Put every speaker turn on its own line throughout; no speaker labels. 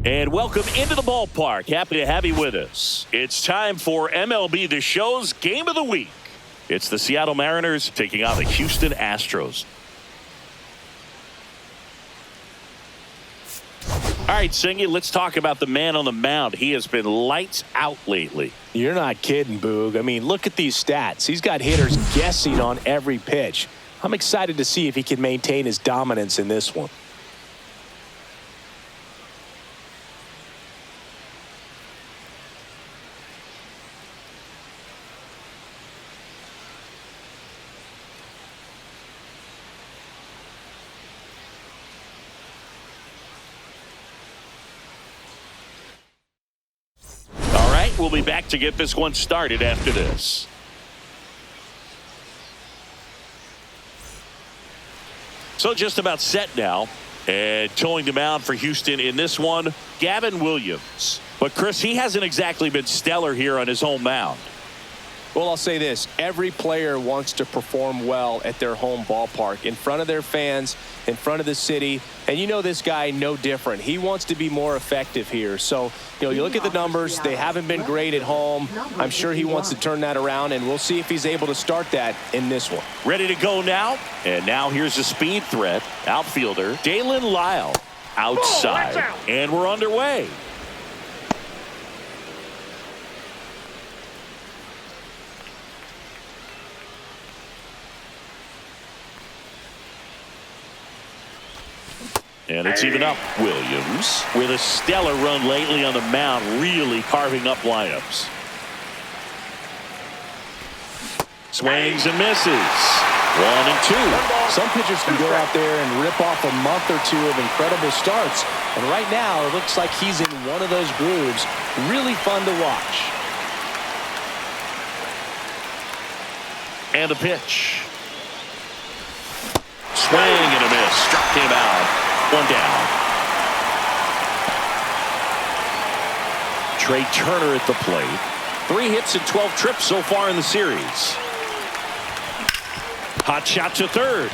And welcome into the ballpark. Happy to have you with us. It's time for MLB The Show's Game of the Week. It's the Seattle Mariners taking on the Houston Astros. All right, Singy, let's talk about the man on the mound. He has been lights out lately.
You're not kidding, Boog. I mean, look at these stats. He's got hitters guessing on every pitch. I'm excited to see if he can maintain his dominance in this one.
We'll be back to get this one started after this. So just about set now. And towing the mound for Houston in this one, Williams. But Chris, he hasn't exactly been stellar here on his home mound.
Well, I'll say this. Every player wants to perform well at their home ballpark, in front of their fans, in front of the city. And you know this guy no different. He wants to be more effective here. So, you look at the numbers. They haven't been great at home. I'm sure he wants to turn that around, and we'll see if he's able to start that in this one.
Ready to go now. And now here's the speed threat. Outfielder Dalen Lyle outside. And we're underway. And it's even up. Williams with a stellar run lately on the mound, really carving up lineups. Swings and misses. 1-2.
Some pitchers can go out there and rip off a month or two of incredible starts. And right now, it looks like he's in one of those grooves. Really fun to watch.
And a pitch. Swing and a miss. Struck him out. One down. Trey Turner at the plate. 3 hits and 12 trips so far in the series. Hot shot to third.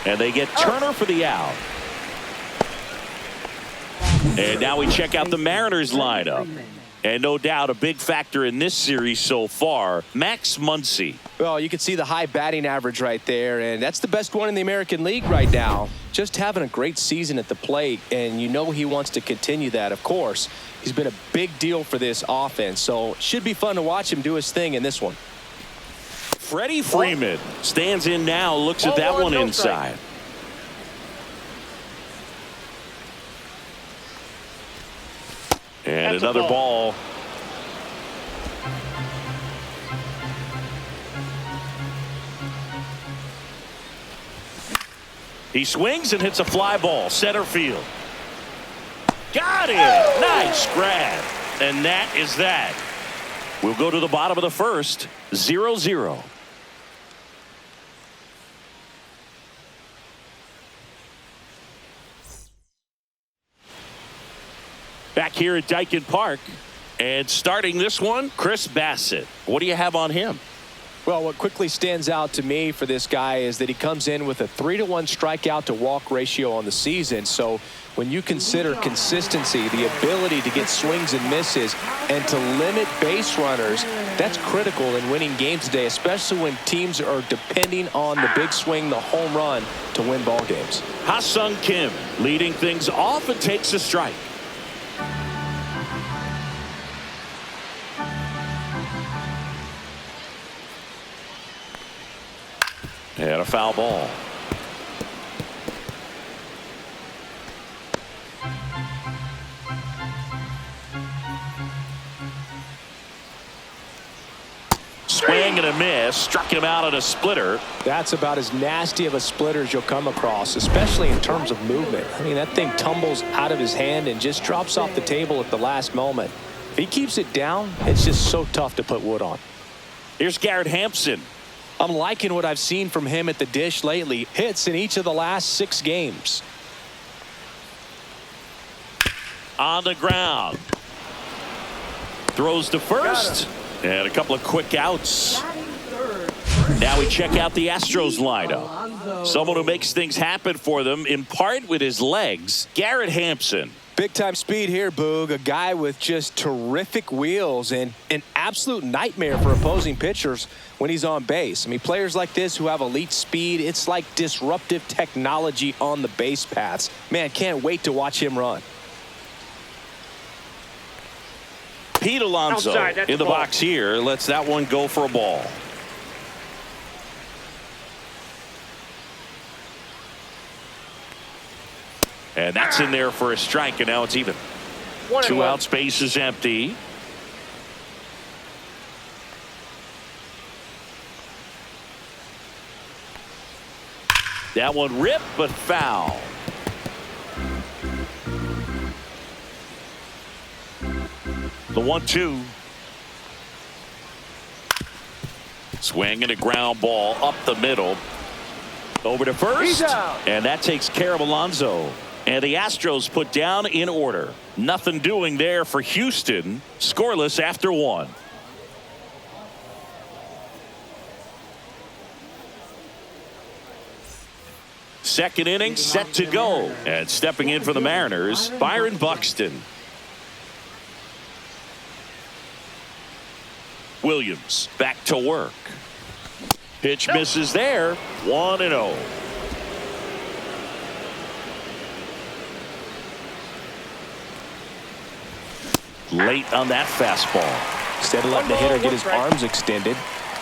And they get Turner for the out. And now we check out the Mariners lineup. And no doubt a big factor in this series so far, Max Muncy.
Well, you can see the high batting average right there, and that's the best one in the American League right now. Just having a great season at the plate, and you know he wants to continue that, of course. He's been a big deal for this offense, so it should be fun to watch him do his thing in this one.
Freddie Freeman stands in now, looks at that one inside. And another ball. He swings and hits a fly ball, center field. Got it! Nice grab. And that is that. We'll go to the bottom of the first, 0-0. Back here at Dyken Park, and starting this one, C.Bassitt. What do you have on him?
Well, what quickly stands out to me for this guy is that he comes in with a 3-to-1 strikeout to walk ratio on the season. So when you consider consistency, the ability to get swings and misses, and to limit base runners, that's critical in winning games today, especially when teams are depending on the big swing, the home run, to win ball games.
Ha-Sung Kim leading things off and takes a strike. And a foul ball. Swing and a miss. Struck him out on a splitter.
That's about as nasty of a splitter as you'll come across, especially in terms of movement. I mean, that thing tumbles out of his hand and just drops off the table at the last moment. If he keeps it down, it's just so tough to put wood on.
Here's Garrett Hampson.
I'm liking what I've seen from him at the dish lately. Hits in each of the last 6 games.
On the ground. Throws to first. And a couple of quick outs. Now we check out the Astros lineup. Someone who makes things happen for them, in part with his legs, Garrett Hampson.
Big time speed here, Boog. A guy with just terrific wheels and an absolute nightmare for opposing pitchers when he's on base. I mean, players like this who have elite speed, it's like disruptive technology on the base paths. Man, can't wait to watch him run.
Pete Alonso in the box here lets that one go for a ball. And that's in there for a strike, and now it's even. 2 outs, base is empty. That one ripped, but foul. The 1-2. Swing and a ground ball up the middle. Over to first. And that takes care of Alonso. And the Astros put down in order. Nothing doing there for Houston. Scoreless after 1. Second inning set to go. And stepping in for the Mariners, Byron Buxton. Williams back to work. Pitch misses there. 1-0. Late on that fastball.
Instead of letting the hitter get his arms extended,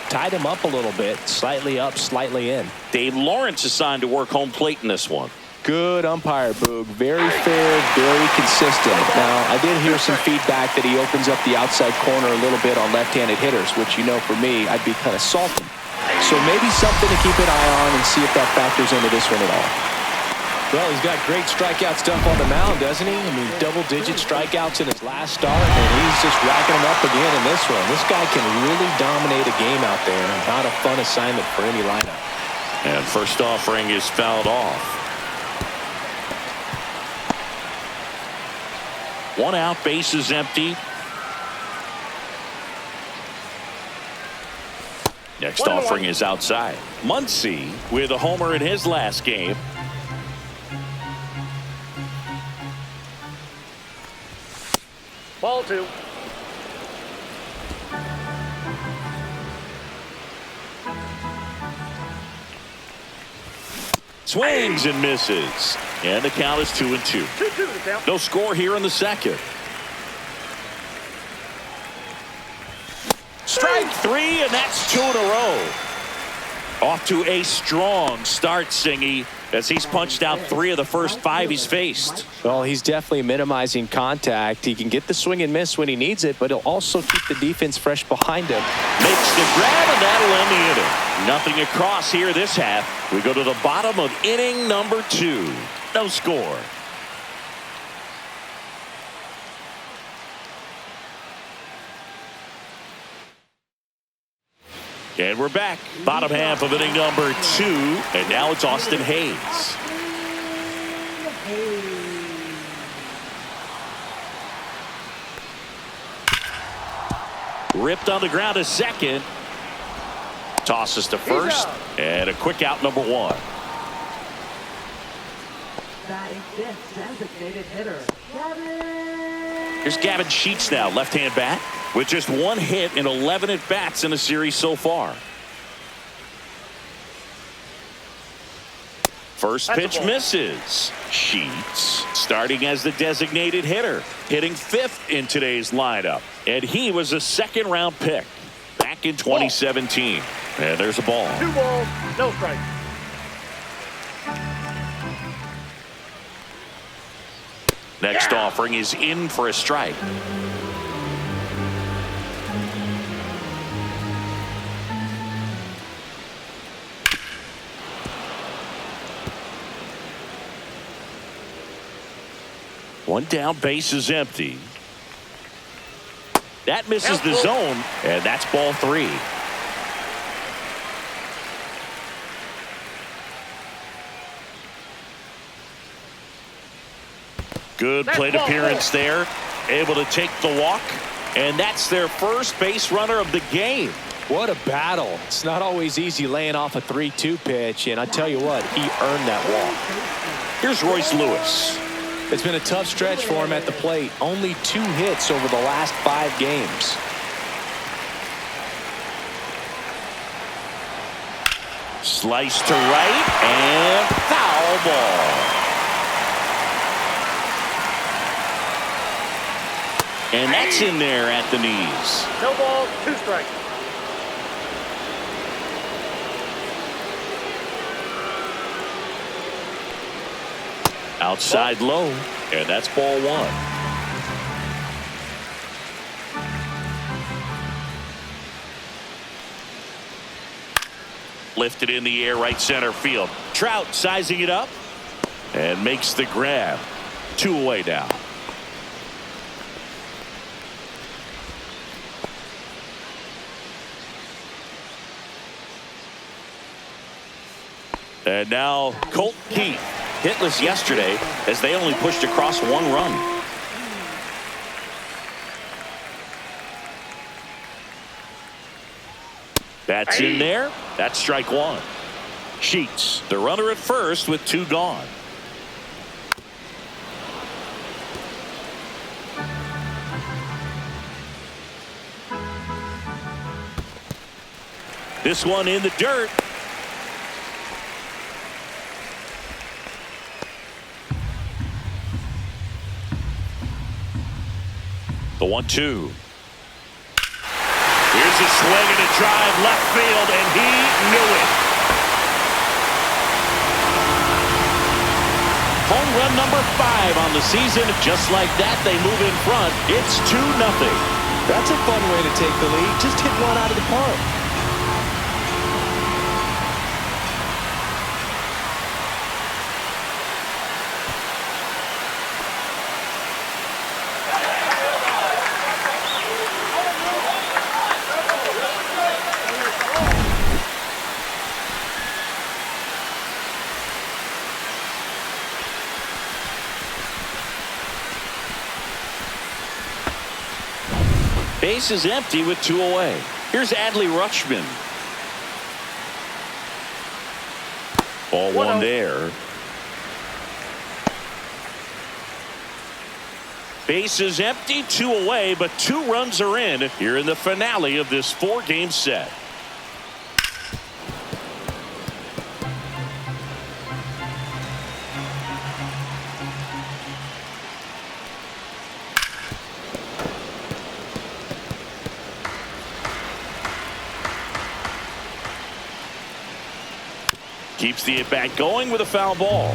tied him up a little bit, slightly up, slightly in.
Dave Lawrence assigned to work home plate in this one.
Good umpire, Boog. Very fair, very consistent. Now, I did hear some feedback that he opens up the outside corner a little bit on left-handed hitters, which, you know, for me, I'd be kind of salty. So maybe something to keep an eye on and see if that factors into this one at all. Well, he's got great strikeout stuff on the mound, doesn't he? I mean, double-digit strikeouts in his last start, and he's just racking them up again in this one. This guy can really dominate a game out there, and not a fun assignment for any lineup.
And first offering is fouled off. 1 out, base is empty. Next offering is outside. Muncy with a homer in his last game.
Ball 2.
Swings and misses. And the count is 2-2. No score here in the second. Strike 3, and that's 2 in a row. Off to a strong start, Singy, as he's punched out 3 of the first 5 he's faced.
Well, he's definitely minimizing contact. He can get the swing and miss when he needs it, but he'll also keep the defense fresh behind him.
Makes the grab, and that'll end the inning. Nothing across here this half. We go to the bottom of inning number 2. No score. And we're back. Bottom half of inning number 2. And now it's Austin Hayes. Ripped on the ground to second. Tosses to first. And a quick out, number 1. Here's Gavin Sheets now, left-hand bat, with just 1 hit and 11 at-bats in the series so far. First pitch misses. Sheets starting as the designated hitter, hitting 5th in today's lineup. And he was a second-round pick back in 2017. And there's a ball.
2 balls, no strike.
Next offering is in for a strike. One down, base is empty. That misses the zone, and that's ball 3. Good plate appearance there. Able to take the walk. And that's their first base runner of the game.
What a battle. It's not always easy laying off a 3-2 pitch, and I tell you what, he earned that walk.
Here's Royce Lewis.
It's been a tough stretch for him at the plate. Only 2 hits over the last 5 games.
Slice to right and foul ball. And that's in there at the knees.
No ball, 2 strikes.
Outside low, and that's ball 1. Lifted in the air, right center field. Trout sizing it up and makes the grab. 2 away now. And now Colt Keith, hitless yesterday as they only pushed across 1 run. That's in there. That's strike 1. Sheets, the runner at first with 2 gone. This one in the dirt. The 1-2. Here's a swing and a drive left field, and he knew it. Home run number 5 on the season. Just like that, they move in front. It's 2-0.
That's a fun way to take the lead. Just hit one out of the park.
Base is empty with 2 away. Here's Adley Rutschman. Ball 1 there. Base is empty, 2 away, but 2 runs are in here in the finale of this 4-game set. Keeps the at-bat going with a foul ball.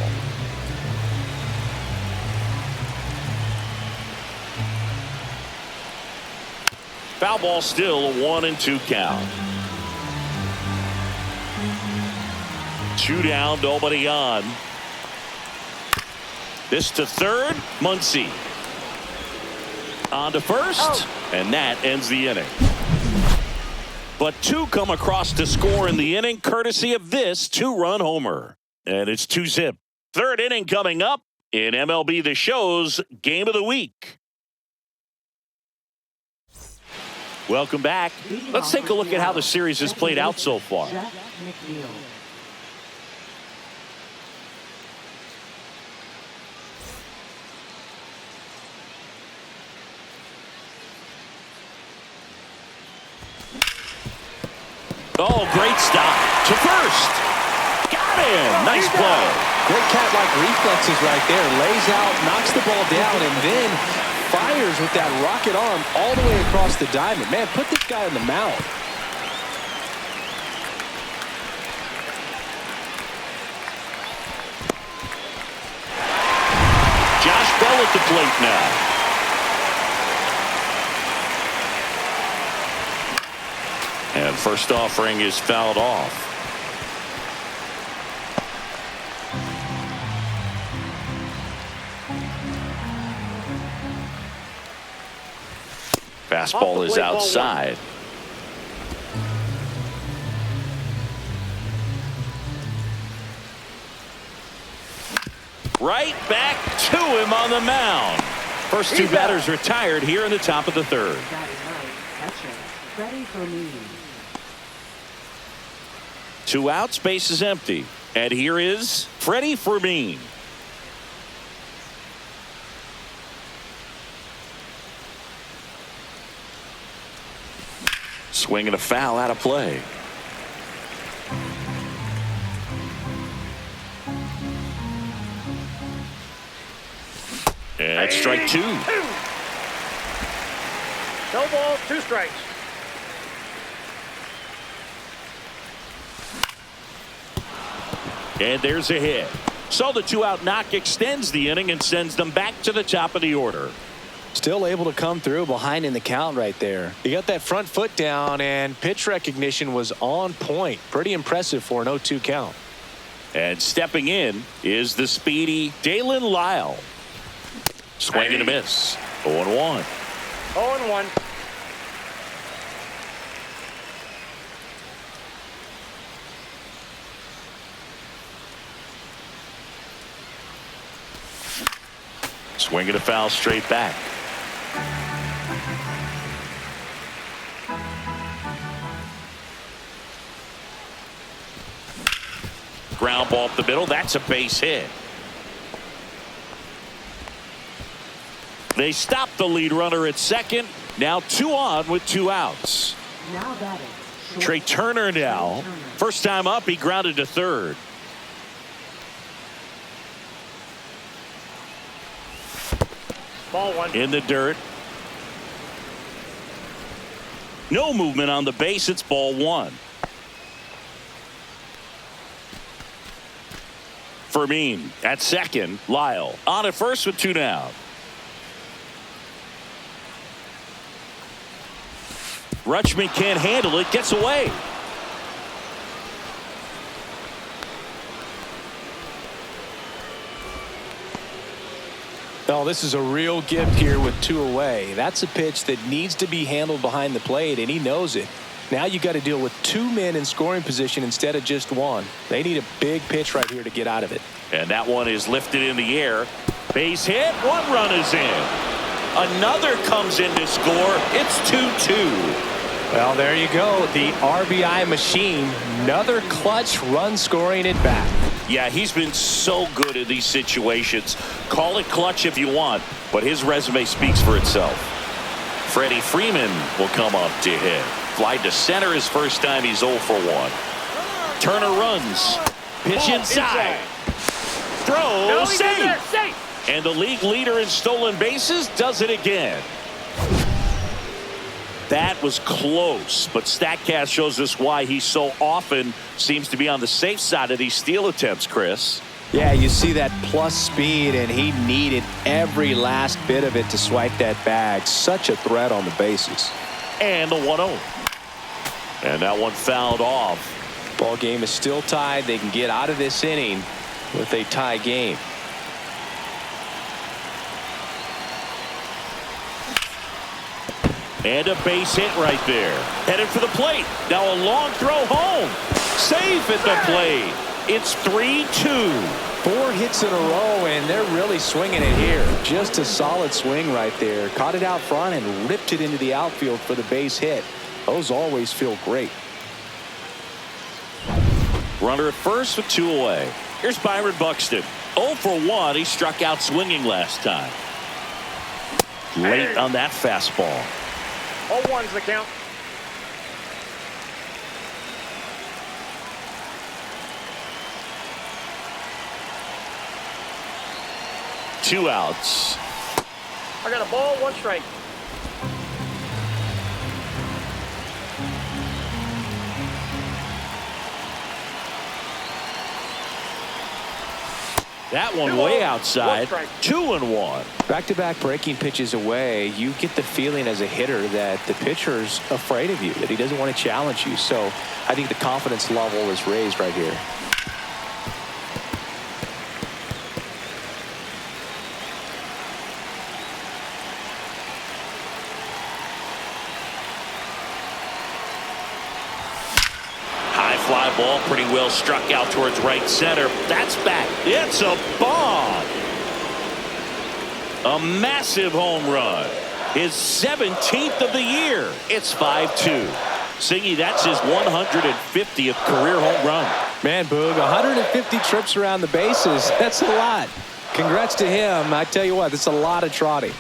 Foul ball, still a 1-2 count. 2 down, nobody on. This to third, Muncy. On to first, and that ends the inning. But 2 come across to score in the inning, courtesy of this 2-run homer. And it's 2-zip. 3rd inning coming up in MLB The Show's Game of the Week. Welcome back. Let's take a look at how the series has played out so far. Oh, great stop to first. Got him. Nice play.
Great cat-like reflexes right there. Lays out, knocks the ball down, and then fires with that rocket arm all the way across the diamond. Man, put this guy in the mount.
Josh Bell at the plate now. And first offering is fouled off. Fastball is outside. Right back to him on the mound. First 2 batters retired here in the top of the 3rd.
Ready for me.
2 outs, base is empty. And here is Freddie Fermin. Swinging a foul out of play. And strike 2.
No balls, 2 strikes.
And there's a hit. So the 2-out knock extends the inning and sends them back to the top of the order.
Still able to come through behind in the count right there. He got that front foot down, and pitch recognition was on point. Pretty impressive for an 0-2 count.
And stepping in is the speedy Dalen Lyle. Swing and a miss. 0-1.
0-1.
Swinging a foul straight back. Ground ball up the middle. That's a base hit. They stop the lead runner at second. Now 2 on with 2 outs.
Now batting.
Trey Turner now. First time up, he grounded to third.
Ball 1.
In the dirt. No movement on the base. It's ball 1. Fermin at second. Lyle on at first with 2 down. Rutschman can't handle it. Gets away.
Oh, this is a real gift here with 2 away. That's a pitch that needs to be handled behind the plate, and he knows it. Now you got to deal with 2 men in scoring position instead of just 1. They need a big pitch right here to get out of it.
And that one is lifted in the air. Base hit. 1 run is in. Another comes in to score. It's 2-2.
Well, there you go. The RBI machine. Another clutch run scoring at bat.
Yeah, he's been so good in these situations. Call it clutch if you want, but his resume speaks for itself. Freddie Freeman will come up to hit. Fly to center his first time. He's 0 for 1. Turner runs. Pitch inside. Throw.
No, he's in there.
Safe.
Safe.
And the league leader in stolen bases does it again. That was close, but StatCast shows us why he so often seems to be on the safe side of these steal attempts, Chris.
Yeah, you see that plus speed, and he needed every last bit of it to swipe that bag. Such a threat on the bases.
And the 1-0. And that one fouled off.
Ball game is still tied. They can get out of this inning with a tie game.
And a base hit right there. Headed for the plate. Now a long throw home. Safe at the plate. It's 3-2.
4 hits in a row, and they're really swinging it here. Just a solid swing right there. Caught it out front and ripped it into the outfield for the base hit. Those always feel great.
Runner at first with 2 away. Here's Byron Buxton. 0 for 1. He struck out swinging last time. Late on that fastball.
0-1's the count.
Two outs.
I got a ball, 1 strike.
That one way outside.
2-1.
Back-to-back breaking pitches away, you get the feeling as a hitter that the pitcher's afraid of you, that he doesn't want to challenge you. So I think the confidence level is raised right here.
Fly ball pretty well struck out towards right center. That's back. It's a bomb. A massive home run. His 17th of the year. It's 5-2. Singy, that's his 150th career home run.
Man, Boog, 150 trips around the bases. That's a lot. Congrats to him. I tell you what, that's a lot of trotting.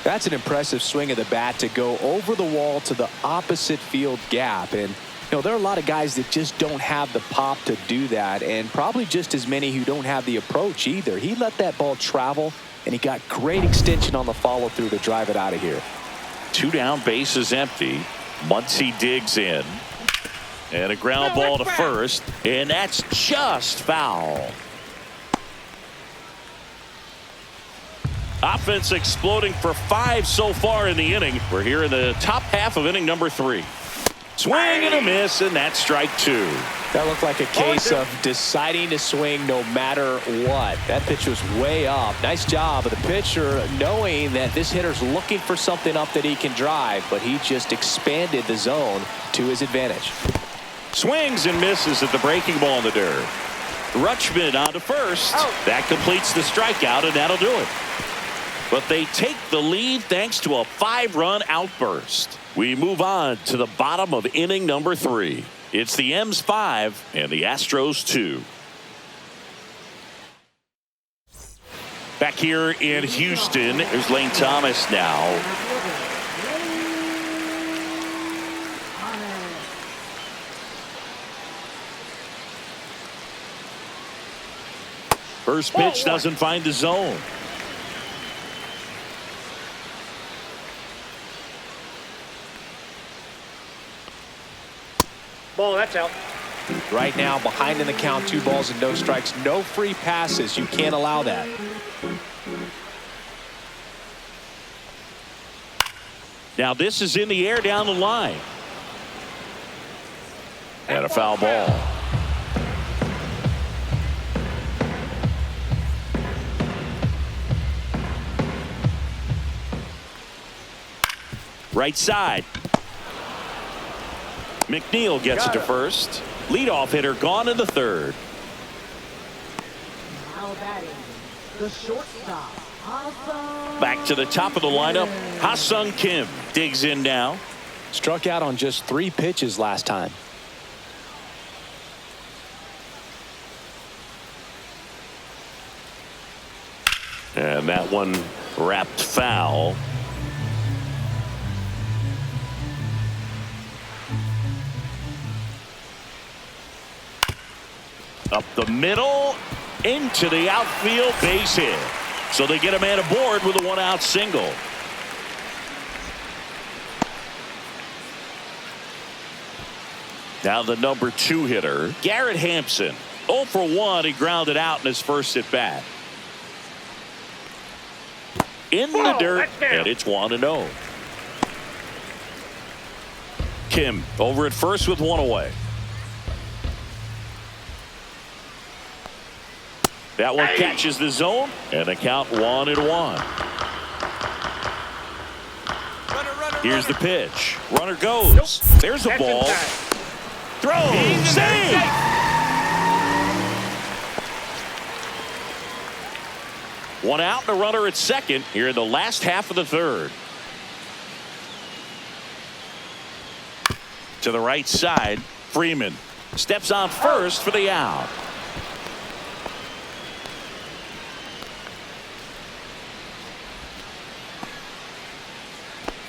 That's an impressive swing of the bat to go over the wall to the opposite field gap. And, you know, there are a lot of guys that just don't have the pop to do that, and probably just as many who don't have the approach either. He let that ball travel, and he got great extension on the follow-through to drive it out of here.
2 down, bases empty. Muncy digs in. And a ground ball to first, and that's just foul. Offense exploding for 5 so far in the inning. We're here in the top half of inning number 3. Swing and a miss, and that's strike 2.
That looked like a case of deciding to swing no matter what. That pitch was way up. Nice job of the pitcher knowing that this hitter's looking for something up that he can drive, but he just expanded the zone to his advantage.
Swings and misses at the breaking ball in the dirt. Rutschman on to first. That completes the strikeout, and that'll do it. But they take the lead thanks to a 5-run outburst. We move on to the bottom of inning number 3. It's the M's 5 and the Astros 2. Back here in Houston, there's Lane Thomas now. First pitch doesn't find the zone.
Ball, that's out.
Right now, behind in the count, 2 balls and no strikes. No free passes. You can't allow that.
Now this is in the air down the line. And a foul ball. Right side. McNeil gets it to first. Leadoff hitter gone in the 3rd.
Now batting, the shortstop,
Back to the top of the lineup. Ha-Sung Kim digs in now.
Struck out on just 3 pitches last time.
And that one wrapped foul. Up the middle, into the outfield, base hit. So they get a man aboard with a 1-out single. Now the number 2 hitter, Garrett Hampson. 0 for 1, he grounded out in his first at bat. In the dirt, and it's 1-0. Kim over at first with 1 away. That one catches the zone, and the count 1-1. Here's the pitch. Runner goes. There's the ball. Throw. Save. One out and a runner at second here in the last half of the 3rd. To the right side, Freeman steps on first for the out.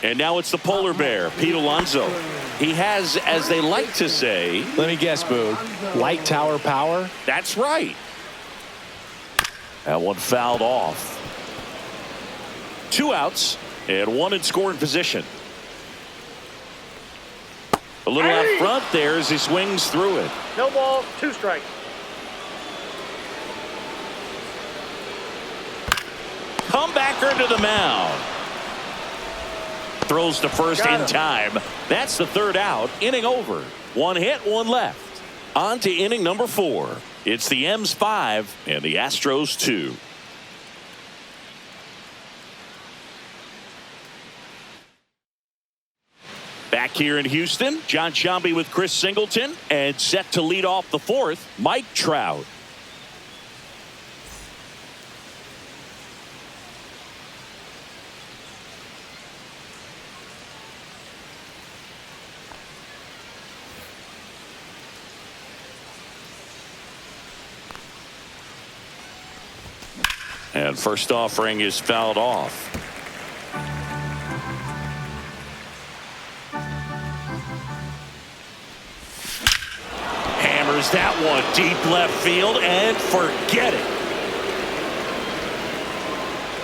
And now it's the polar bear, Pete Alonso. He has, as they like to say...
Let me guess, Boog. Light tower power?
That's right. That one fouled off. 2 outs and 1 in scoring position. A little out front there as he swings through it.
No balls, 2 strikes.
Comebacker to the mound. Throws to first in time. That's the 3rd out. Inning over. 1 hit, 1 left. On to inning number 4. It's the M's 5 and the Astros 2. Back here in Houston, John Sciambi with Chris Singleton, and set to lead off the 4th, Mike Trout. And first offering is fouled off. Hammers that one deep left field and forget it.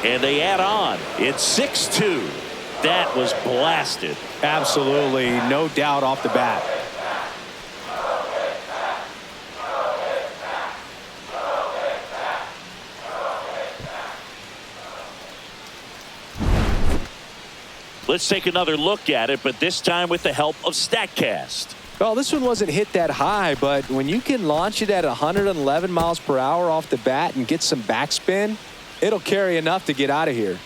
And they add on. It's 6-2. That was blasted.
Absolutely, no doubt off the bat.
Let's take another look at it, but this time with the help of StatCast.
Well, this one wasn't hit that high, but when you can launch it at 111 miles per hour off the bat and get some backspin, it'll carry enough to get out of here.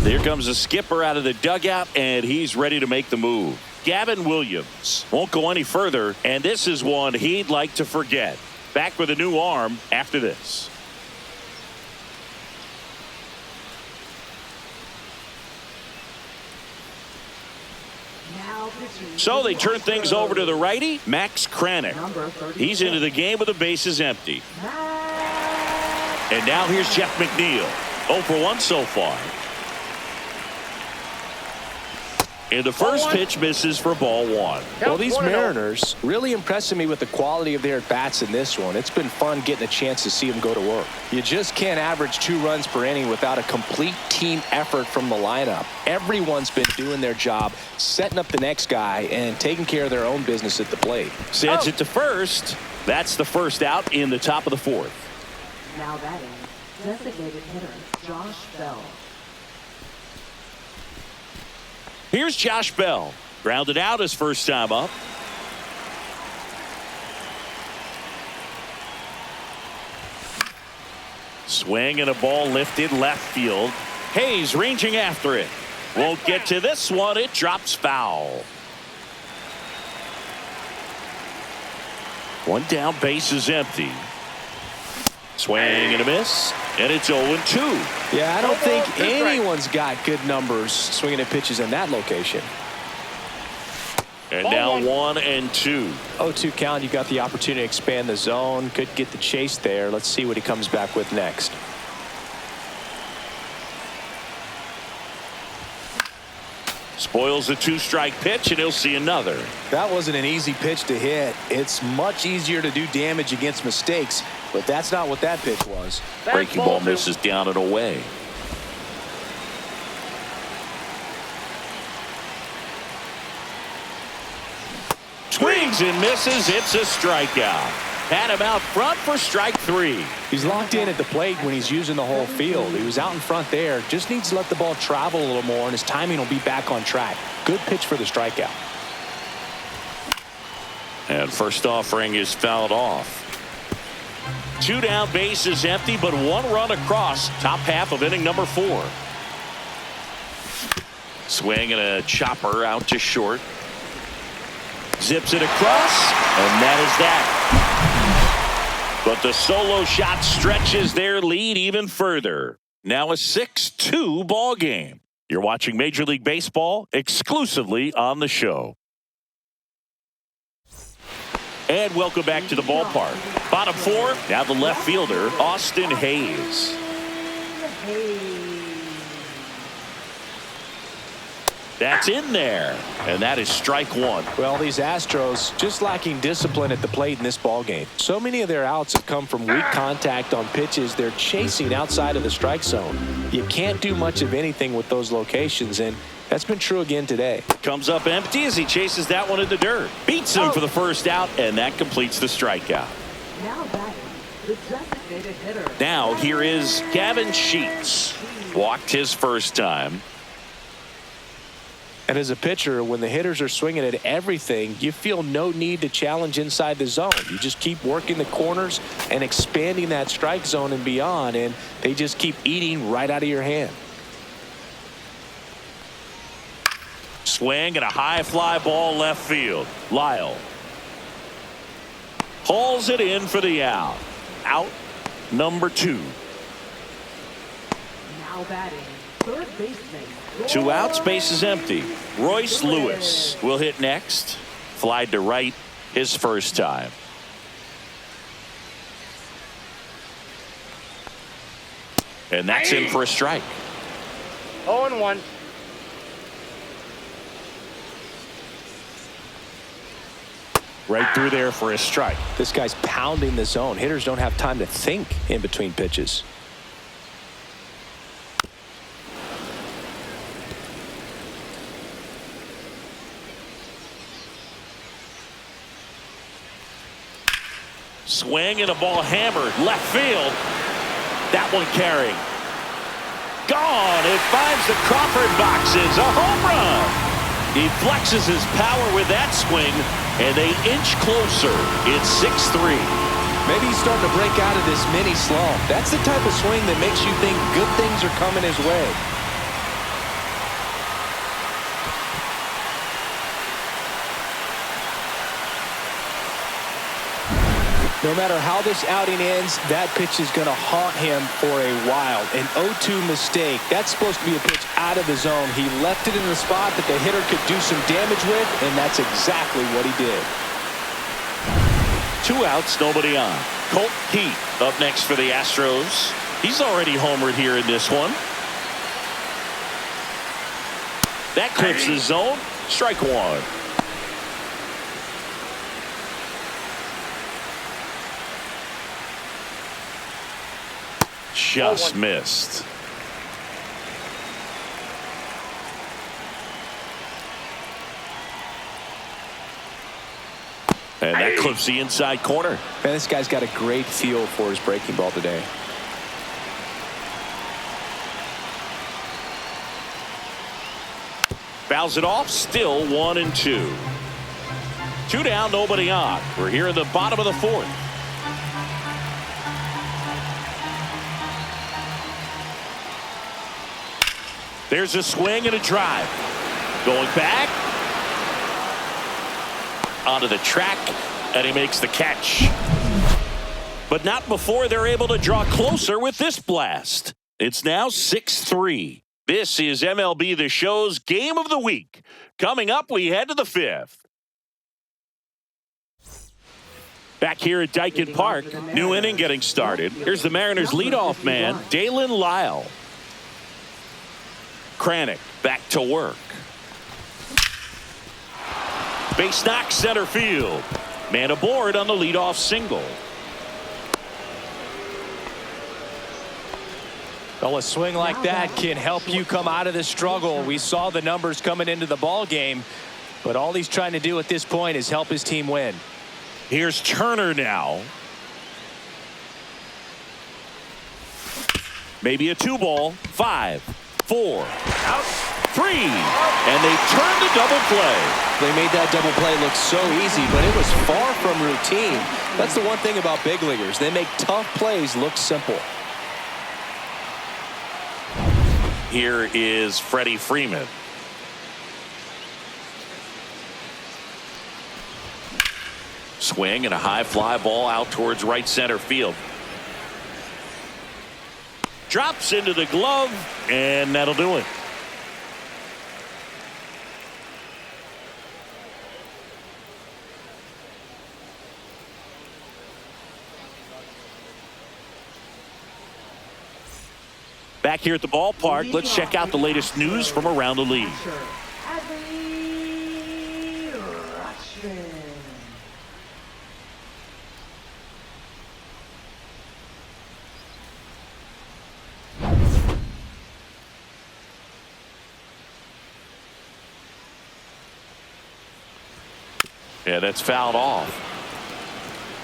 There comes a skipper out of the dugout, and he's ready to make the move. Williams won't go any further, and this is one he'd like to forget. Back with a new arm after this. So they turn things over to the righty, Max Kranick. He's into the game with the bases empty. And now here's Jeff McNeil. 0 for 1 so far. And the first pitch misses for ball 1.
Well, these Mariners really impressing me with the quality of their at-bats in this one. It's been fun getting a chance to see them go to work. You just can't average 2 runs per inning without a complete team effort from the lineup. Everyone's been doing their job, setting up the next guy, and taking care of their own business at the plate.
Sends it to first. That's the first out in the top of the 4th.
Now batting, designated hitter Josh Bell.
Here's Josh Bell. Grounded out his first time up. Swing and a ball lifted left field. Hayes ranging after it. Won't get to this one. It drops foul. One down, base is empty. Swing and a miss. And it's 0-2.
Yeah, I don't think anyone's got good numbers swinging at pitches in that location.
And now 1-2.
0-2 count. You got the opportunity to expand the zone. Could get the chase there. Let's see what he comes back with next.
Spoils the 2-strike pitch, and he'll see another.
That wasn't an easy pitch to hit. It's much easier to do damage against mistakes, but that's not what that pitch was.
Breaking ball misses down and away. Swings and misses. It's a strikeout. Had him out front for strike 3.
He's locked in at the plate when he's using the whole field. He was out in front there. Just needs to let the ball travel a little more, and his timing will be back on track. Good pitch for the strikeout.
And first offering is fouled off. 2 down, base is empty, but 1 run across. Top half of inning number 4. Swing and a chopper out to short. Zips it across, and that is that. But the solo shot stretches their lead even further. Now a 6-2 ball game. You're watching Major League Baseball exclusively on the show. And welcome back to the ballpark. Bottom 4, now the left fielder, Austin Hayes. That's in there, and that is strike 1.
Well, these Astros just lacking discipline at the plate in this ball game. So many of their outs have come from weak contact on pitches they're chasing outside of the strike zone. You can't do much of anything with those locations, and that's been true again today.
Comes up empty as he chases that one in the dirt. Beats him for the first out, and that completes the strikeout.
Now batting, the designated hitter.
Now here is Gavin Sheets. Walked his first time.
And as a pitcher, when the hitters are swinging at everything, you feel no need to challenge inside the zone. You just keep working the corners and expanding that strike zone and beyond, and they just keep eating right out of your hand.
Swing and a high fly ball left field. Lyle hauls it in for the out. Out number 2.
Now batting, third baseman.
2 outs, base is empty. Royce Lewis will hit next. Flied to right his first time. And that's in for a strike.
0-1.
Right through there for a strike.
This guy's pounding the zone. Hitters don't have time to think in between pitches.
Swing and a ball hammered left field. That one carrying. Gone. It finds the Crawford boxes. A home run. He flexes his power with that swing, and they inch closer. It's 6-3.
Maybe he's starting to break out of this mini slump. That's the type of swing that makes you think good things are coming his way. No matter how this outing ends, that pitch is going to haunt him for a while. An 0-2 mistake. That's supposed to be a pitch out of the zone. He left it in the spot that the hitter could do some damage with, and that's exactly what he did.
2 outs, nobody on. Colt Heat up next for the Astros. He's already homered here in this one. That clips the zone. Strike one. Just missed. And that clips the inside corner.
Man, this guy's got a great feel for his breaking ball today.
Fouls it off. Still 1-2. 2 down, nobody on. We're here in the bottom of the 4th. There's a swing and a drive. Going back. Onto the track. And he makes the catch. But not before they're able to draw closer with this blast. It's now 6-3. This is MLB The Show's Game of the Week. Coming up, we head to the 5th. Back here at Dyken Park. New inning getting started. Here's the Mariners leadoff man, Dalen Lyle. Kranick back to work. Base knock center field. Man aboard on the leadoff single.
Well, a swing like that can help you come out of the struggle. We saw the numbers coming into the ball game, but all he's trying to do at this point is help his team win.
Here's Turner now. Maybe a 2-ball. 5, 4, out, 3, and they turn the double play.
They made that double play look so easy, but it was far from routine. That's the one thing about big leaguers. They make tough plays look simple.
Here is Freddie Freeman. Swing and a high fly ball out towards right center field. Drops into the glove, and that'll do it. Back here at the ballpark, let's check out the latest news from around the league. Yeah, that's fouled off.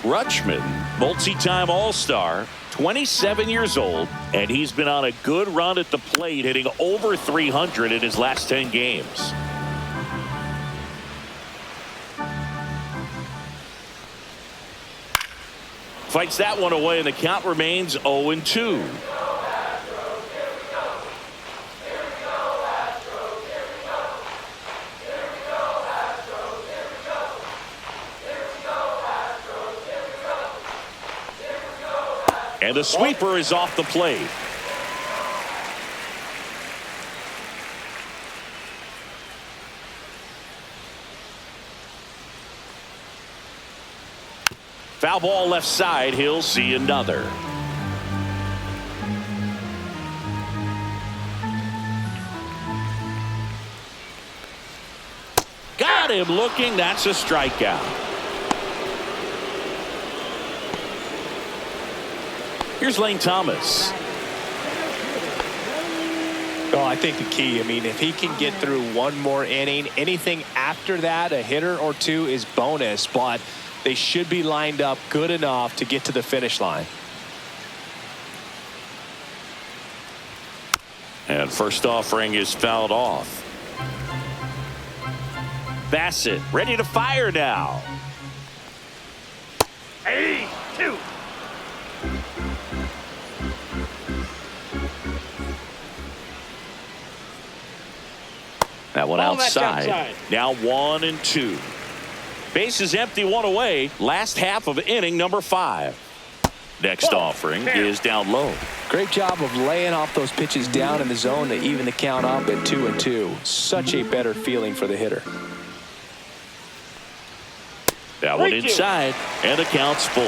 Rutschman, multi-time All-Star, 27 years old, and he's been on a good run at the plate, hitting over 300 in his last 10 games. Fights that one away, and the count remains 0-2. And the sweeper is off the plate. Foul ball left side. He'll see another. Got him looking. That's a strikeout. Here's Lane Thomas.
Well, I think the key, if he can get through one more inning, anything after that, a hitter or two is bonus, but they should be lined up good enough to get to the finish line.
And first offering is fouled off. Bassitt ready to fire now.
82.
That one
Ball that's
outside. Now 1-2. Base is empty, one away. Last half of inning number 5. Next offering is down low.
Great job of laying off those pitches down in the zone to even the count up at 2-2. Such a better feeling for the hitter.
That one inside, and the count's full.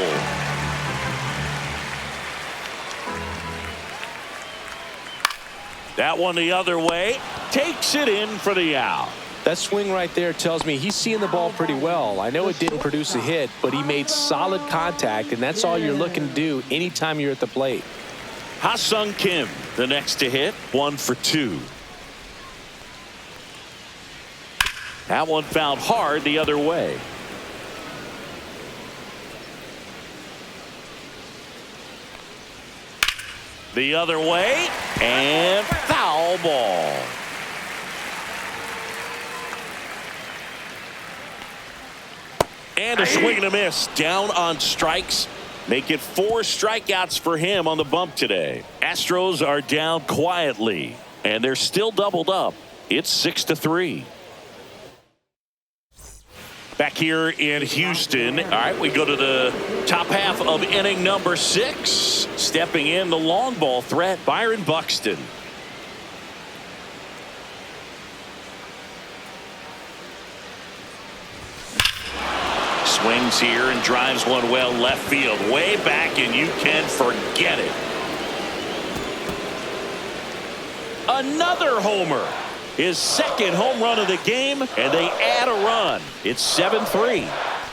That one the other way. Takes it in for the out.
That swing right there tells me he's seeing the ball pretty well. I know it didn't produce a hit, but he made solid contact, and that's all you're looking to do anytime you're at the plate.
Ha-Sung Kim, the next to hit, 1 for 2. That one fouled hard the other way. The other way, and foul ball. And a swing and a miss. Down on strikes. Make it 4 strikeouts for him on the bump today. Astros are down quietly, and they're still doubled up. It's 6-3. Back here in Houston. All right, we go to the top half of inning number 6. Stepping in the long ball threat, Byron Buxton. Swings here and drives one well left field, way back, and you can forget it. Another homer. His second home run of the game, and they add a run. It's 7-3.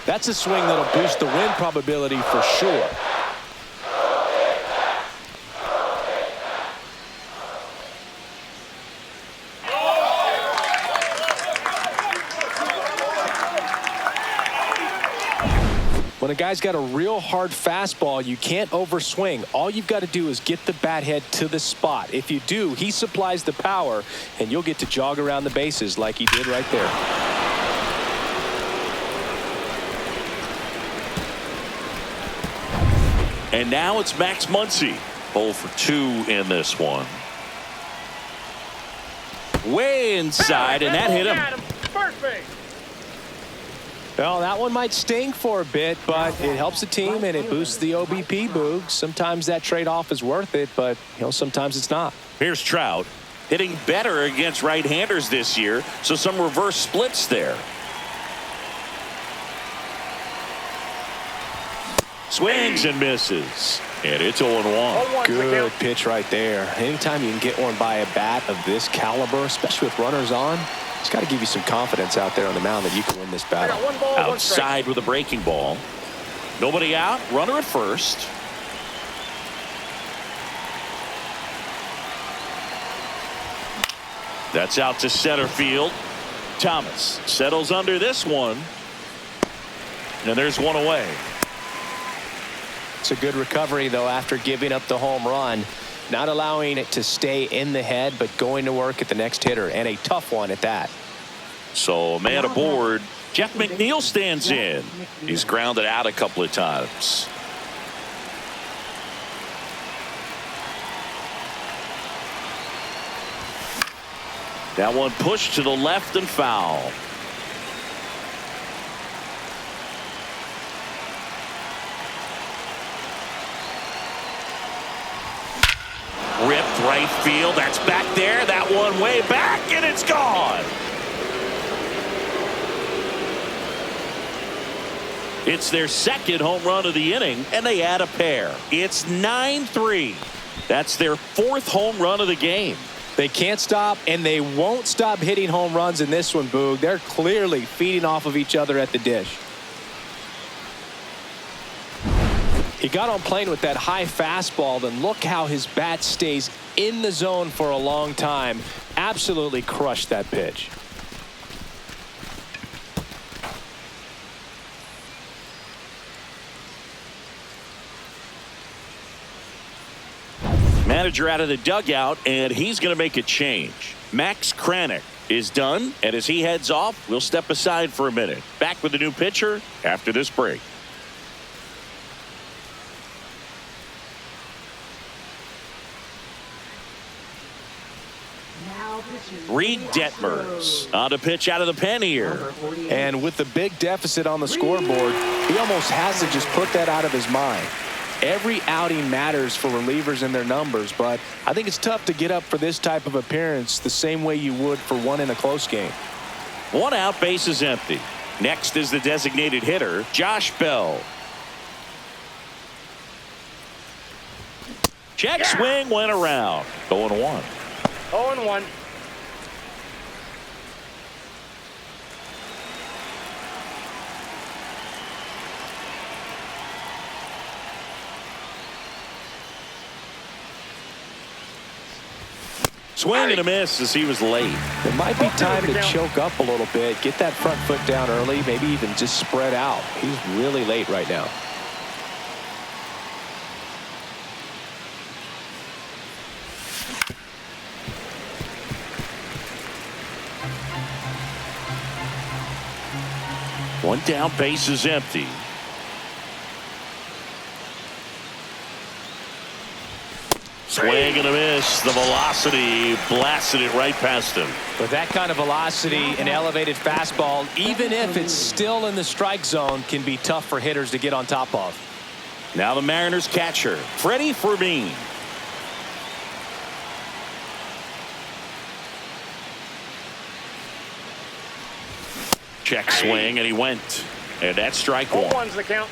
That's a swing that'll boost the win probability for sure. When a guy's got a real hard fastball, you can't overswing. All you've got to do is get the bat head to the spot. If you do, he supplies the power, and you'll get to jog around the bases like he did right there.
And now it's Max Muncy. 0 for 2 in this one. Way inside, and that hit him.
Perfect.
Well, that one might sting for a bit, but it helps the team and it boosts the OBP, Boog. Sometimes that trade-off is worth it, but sometimes it's not.
Here's Trout, hitting better against right-handers this year, so some reverse splits there. Swings and misses, and it's 0-1.
Good pitch right there. Anytime you can get one by a bat of this caliber, especially with runners on, it's got to give you some confidence out there on the mound that you can win this battle.
Outside with a breaking ball. Nobody out. Runner at first. That's out to center field. Thomas settles under this one. And there's one away.
It's a good recovery, though, after giving up the home run. Not allowing it to stay in the head, but going to work at the next hitter, and a tough one at that.
So, man aboard. Jeff McNeil stands in. He's grounded out a couple of times. That one pushed to the left and foul. Ripped right field. That's back there. That one way back, and it's gone. It's their second home run of the inning, and they add a pair. It's 9-3. That's their 4th home run of the game.
They can't stop, and they won't stop hitting home runs in this one, Boog. They're clearly feeding off of each other at the dish. He got on plane with that high fastball, and look how his bat stays in the zone for a long time. Absolutely crushed that pitch.
Manager out of the dugout, and he's going to make a change. Max Kranick is done, and as he heads off, we'll step aside for a minute. Back with the new pitcher after this break. Reed Detmers on to pitch out of the pen here.
And with the big deficit on the scoreboard, he almost has to just put that out of his mind. Every outing matters for relievers and their numbers, but I think it's tough to get up for this type of appearance the same way you would for one in a close game.
1 out, base is empty. Next is the designated hitter, Josh Bell. Check swing went around. 0-1.
0-1.
Swing and a miss as he was late.
It might be time to choke up a little bit, get that front foot down early, maybe even just spread out. He's really late right now.
One down, base is empty. Swing and a miss. The velocity blasted it right past him.
With that kind of velocity, an elevated fastball, even if it's still in the strike zone, can be tough for hitters to get on top of.
Now the Mariners catcher, Freddie Fermin. Check swing, and he went. And that's strike one.
0-1's the count.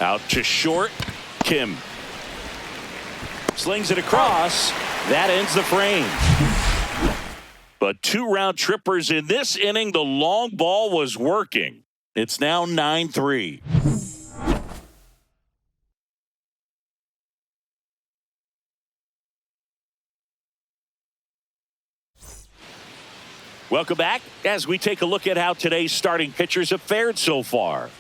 Out to short, Kim. Slings it across. That ends the frame. But 2 round trippers in this inning. The long ball was working. It's now 9-3. Welcome back as we take a look at how today's starting pitchers have fared so far.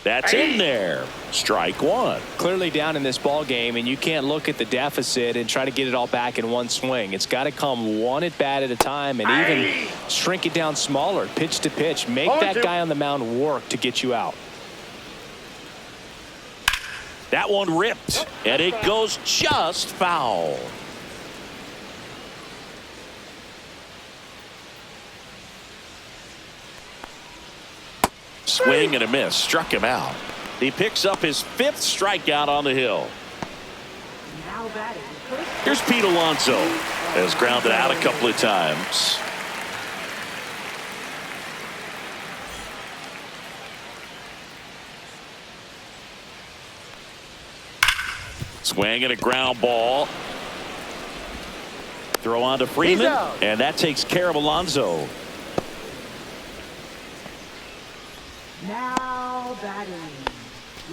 That's in there. Strike one.
Clearly down in this ball game, and you can't look at the deficit and try to get it all back in one swing. It's got to come one at bat at a time, and even shrink it down smaller, pitch to pitch. Make that guy on the mound work to get you out.
That one ripped, and it goes just foul. Swing and a miss. Struck him out. He picks up his 5th strikeout on the hill.
Now batting.
Here's Pete Alonso. Has grounded out a couple of times. Swing and a ground ball. Throw on to Freeman, and that takes care of Alonso.
Now batting.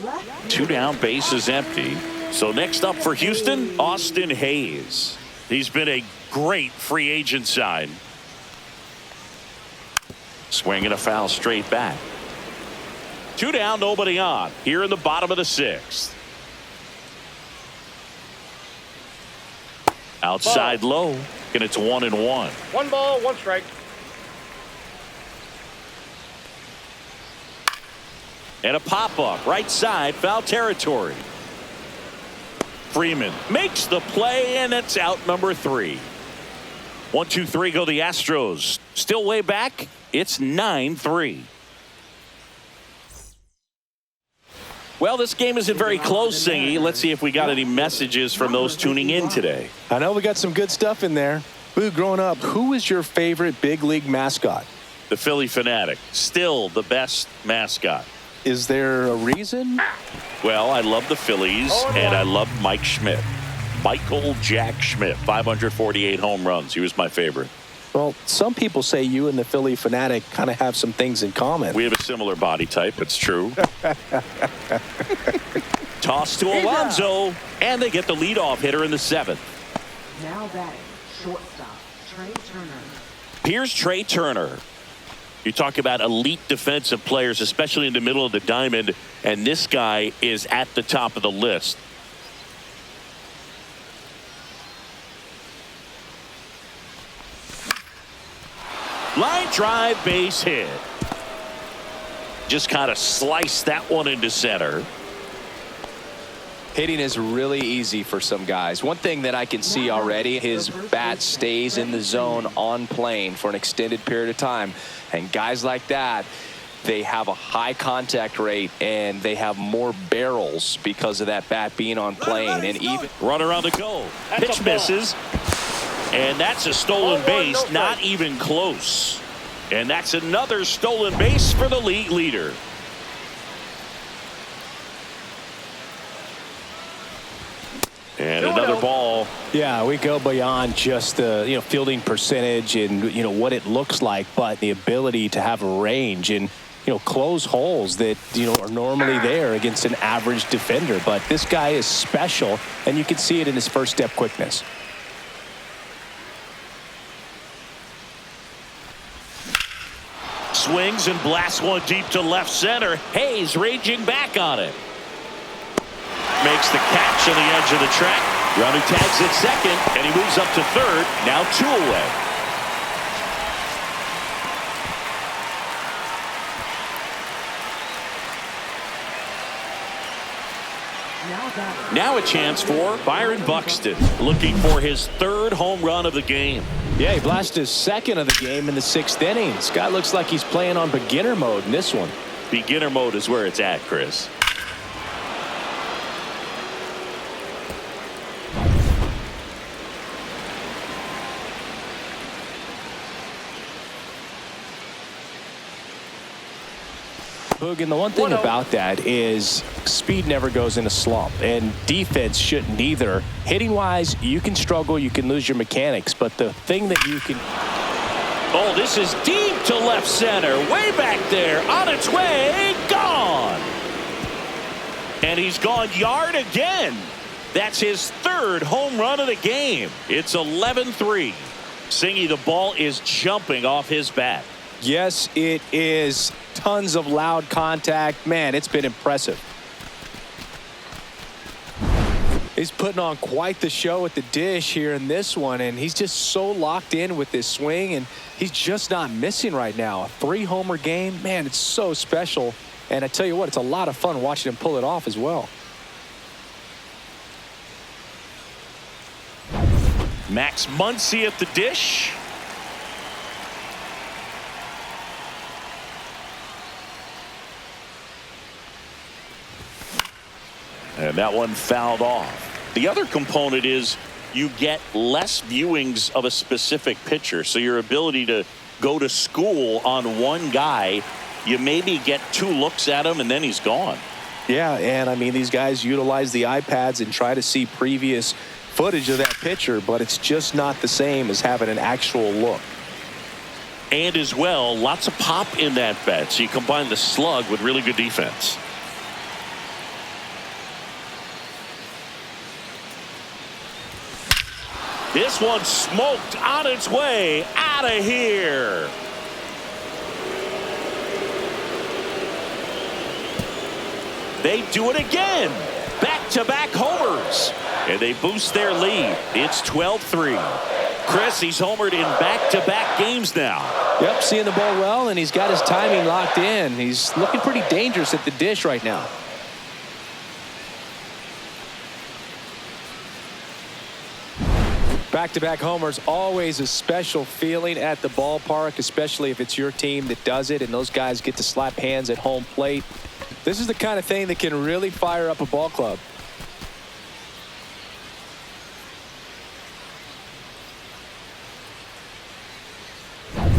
Left.
2 down, base is empty. So next up for Houston, Austin Hayes. He's been a great free agent sign. Swing and a foul straight back. 2 down, nobody on. Here in the bottom of the 6th. Outside low, and it's 1-1.
1 ball, 1 strike.
And a pop-up, right side, foul territory. Freeman makes the play, and it's out number 3. 1-2-3 go the Astros. Still way back. It's 9-3. Well, this game isn't very close, Singy. Let's see if we got any messages from those tuning in today.
I know we got some good stuff in there. Boo, growing up, who was your favorite big league mascot?
The Philly Fanatic, still the best mascot.
Is there a reason?
Well, I love the Phillies, and I love Mike Schmidt. Michael Jack Schmidt, 548 home runs. He was my favorite.
Well, some people say you and the Philly Fanatic kind of have some things in common.
We have a similar body type. It's true. Toss to Alonso, and they get the leadoff hitter in the 7th.
Now batting, shortstop, Trey Turner.
Here's Trey Turner. You talk about elite defensive players, especially in the middle of the diamond, and this guy is at the top of the list. Line drive, base hit. Just kind of sliced that one into center.
Hitting is really easy for some guys. One thing that I can see already, his bat stays in the zone on plane for an extended period of time. And guys like that, they have a high contact rate and they have more barrels because of that bat being on plane. And even
runner on the go. Pitch misses. And that's a stolen base, not even close. And that's another stolen base for the league leader. And another ball.
Yeah, we go beyond just the fielding percentage and what it looks like, but the ability to have a range and close holes that are normally there against an average defender. But this guy is special, and you can see it in his first step quickness.
Swings and blasts one deep to left center. Hayes raging back on it. Makes the catch on the edge of the track. Runner tags at second, and he moves up to third. Now 2 away. Now a chance for Byron Buxton, looking for his 3rd home run of the game.
Yeah, he blasted his 2nd of the game in the 6th inning. This guy looks like he's playing on beginner mode in this one.
Beginner mode is where it's at, Chris.
Boog, and the one thing about that is speed never goes in a slump, and defense shouldn't either. Hitting wise, you can struggle, you can lose your mechanics, but the thing that you can.
Oh, this is deep to left center, way back there, on its way, gone. And he's gone yard again. That's his 3rd home run of the game. It's 11-3. Singy, the ball is jumping off his bat.
Yes, it is. Tons of loud contact. Man, it's been impressive. He's putting on quite the show at the dish here in this one, and he's just so locked in with this swing, and he's just not missing right now. A 3-homer game, man, it's so special. And I tell you what, it's a lot of fun watching him pull it off as well.
Max Muncy at the dish. And that one fouled off. The other component is you get less viewings of a specific pitcher. So your ability to go to school on one guy, you maybe get 2 looks at him and then he's gone.
Yeah, and I mean, these guys utilize the iPads and try to see previous footage of that pitcher, but it's just not the same as having an actual look.
And as well, lots of pop in that bat. So you combine the slug with really good defense. This one smoked on its way out of here. They do it again. Back-to-back homers. And they boost their lead. It's 12-3. Chris, he's homered in back-to-back games now.
Yep, seeing the ball well, and he's got his timing locked in. He's looking pretty dangerous at the dish right now. Back-to-back homers, always a special feeling at the ballpark, especially if it's your team that does it and those guys get to slap hands at home plate. This is the kind of thing that can really fire up a ball club.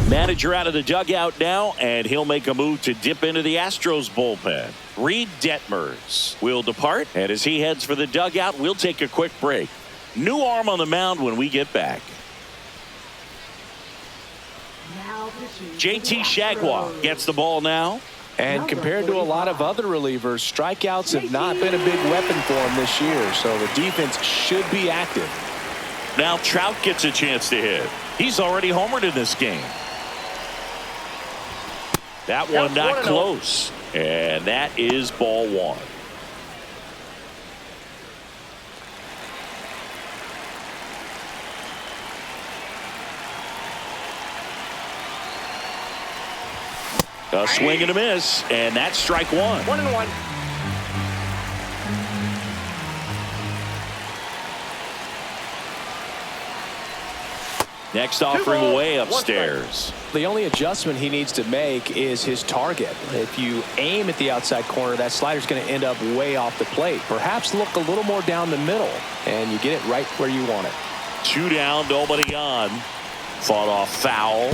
Manager out of the dugout now, and he'll make a move to dip into the Astros bullpen. Reed Detmers will depart, and as he heads for the dugout, we'll take a quick break. New arm on the mound when we get back. JT Shagwa gets the ball now.
And compared to a lot of other relievers, strikeouts have not been a big weapon for him this year, so the defense should be active.
Now Trout gets a chance to hit. He's already homered in this game. That one not close. And that is ball one. A swing and a miss, and that's strike one.
1-1.
Next offering away upstairs.
The only adjustment he needs to make is his target. If you aim at the outside corner, that slider's going to end up way off the plate. Perhaps look a little more down the middle, and you get it right where you want it.
2 down, nobody on. Fought off foul.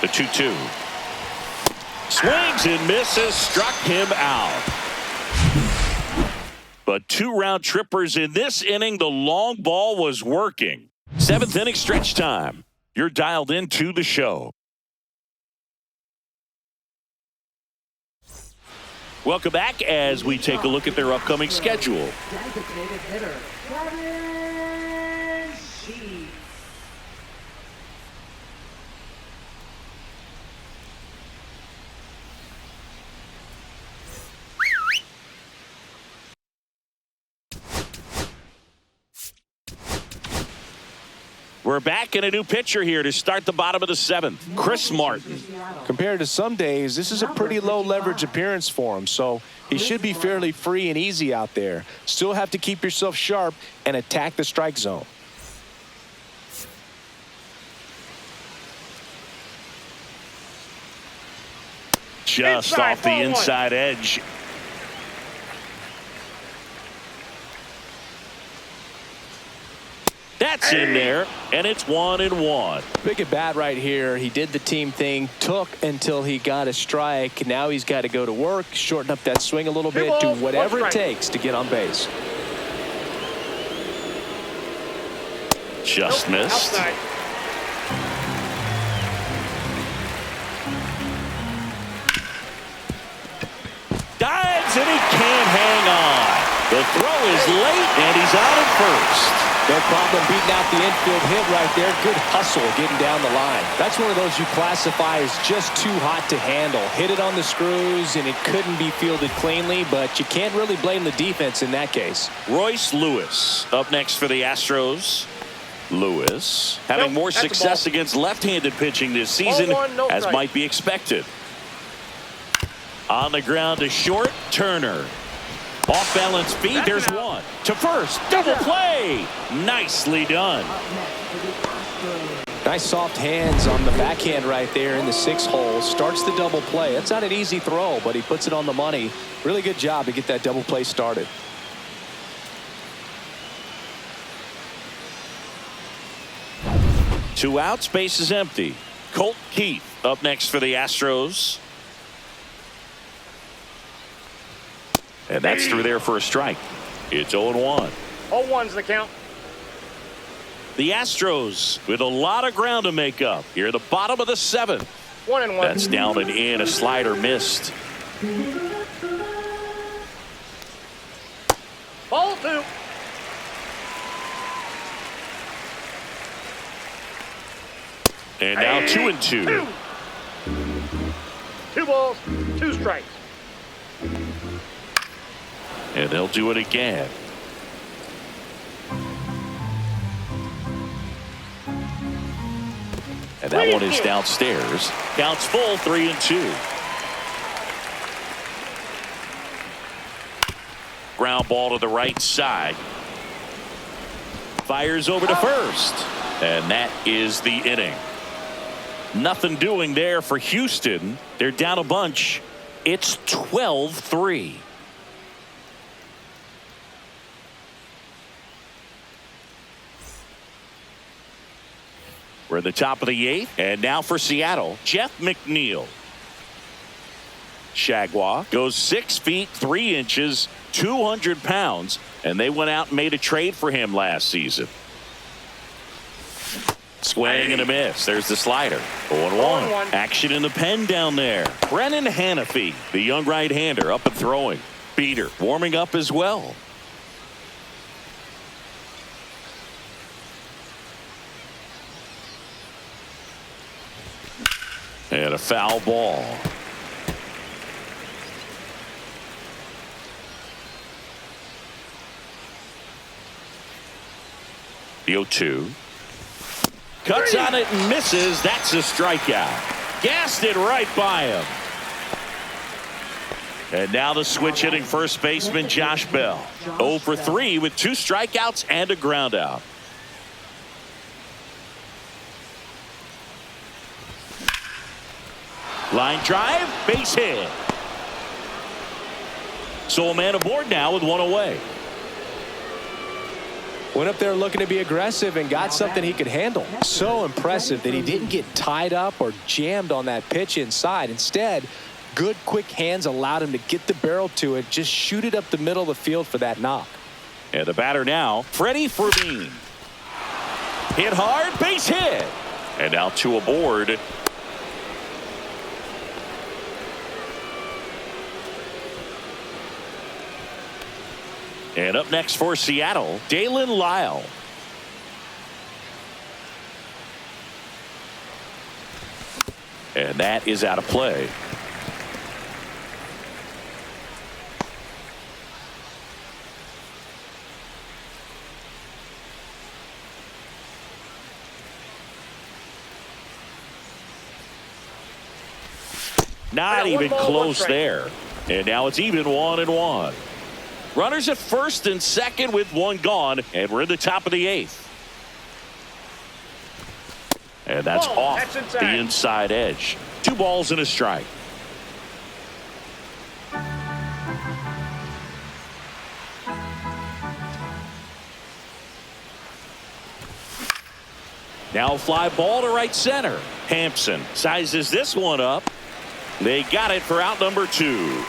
The 2-2. Swings and misses, struck him out. But 2 round trippers in this inning. The long ball was working. 7th inning stretch time. You're dialed into the show. Welcome back as we take a look at their upcoming schedule.
Designated hitter,
We're back in a new pitcher here to start the bottom of the 7th. Chris Martin.
Compared to some days, this is a pretty low leverage appearance for him, so he should be fairly free and easy out there. Still have to keep yourself sharp and attack the strike zone.
Just off the inside edge. That's in there, and it's 1-1.
Big at bat right here. He did the team thing, took until he got a strike. Now he's got to go to work, shorten up that swing a little bit, do whatever it takes to get on base.
Just missed.
Outside.
Dives, and he can't hang on. The throw is late, and he's out at first.
No problem beating out the infield hit right there. Good hustle getting down the line. That's one of those you classify as just too hot to handle. Hit it on the screws, and it couldn't be fielded cleanly, but you can't really blame the defense in that case.
Royce Lewis up next for the Astros. Lewis having more success against left-handed pitching this season, as might be expected. On the ground to short, Turner. Off balance feet, there's one. To first, double play. Nicely done.
Nice soft hands on the backhand right there in the 6th hole. Starts the double play. That's not an easy throw, but he puts it on the money. Really good job to get that double play started.
Two outs, base is empty. Colt Keith up next for the Astros. And that's through there for a strike. It's 0-1.
0-1's the count.
The Astros with a lot of ground to make up. Here at the bottom of the 7th.
1-1.
That's down and in. A slider missed.
Ball 2.
And now 2-2.
2 balls, 2 strikes.
And they'll do it again. And that one is downstairs. Counts full, 3-2. Ground ball to the right side. Fires over to first. And that is the inning. Nothing doing there for Houston. They're down a bunch. It's 12-3. We're at the top of the 8th. And now for Seattle, Jeff McNeil. Shagwa goes 6 feet 3 inches, 200 pounds, and they went out and made a trade for him last season. Swing and a miss. There's the slider. 0-1. Action in the pen down there. Brennan Hanafy, the young right-hander, up and throwing. Beater warming up as well. And a foul ball. The 0-2. Cuts on it and misses. That's a strikeout. Gassed it right by him. And now the switch hitting first baseman Josh Bell. 0 for 3 with 2 strikeouts and a ground out. Line drive, base hit. So a man aboard now with 1 away.
Went up there looking to be aggressive and got something he could handle. So impressive that he didn't get tied up or jammed on that pitch inside. Instead, good quick hands allowed him to get the barrel to it, just shoot it up the middle of the field for that knock.
And the batter now, Freddie Fermin. Hit hard, base hit. And now 2 aboard. And up next for Seattle, Dalen Lyle. And that is out of play. Not even close there. And now it's even 1-1. Runners at first and second with 1 gone, and we're in the top of the 8th. And that's off the inside edge. 2 balls and a strike. Now a fly ball to right center. Hampson sizes this one up. They got it for out number 2.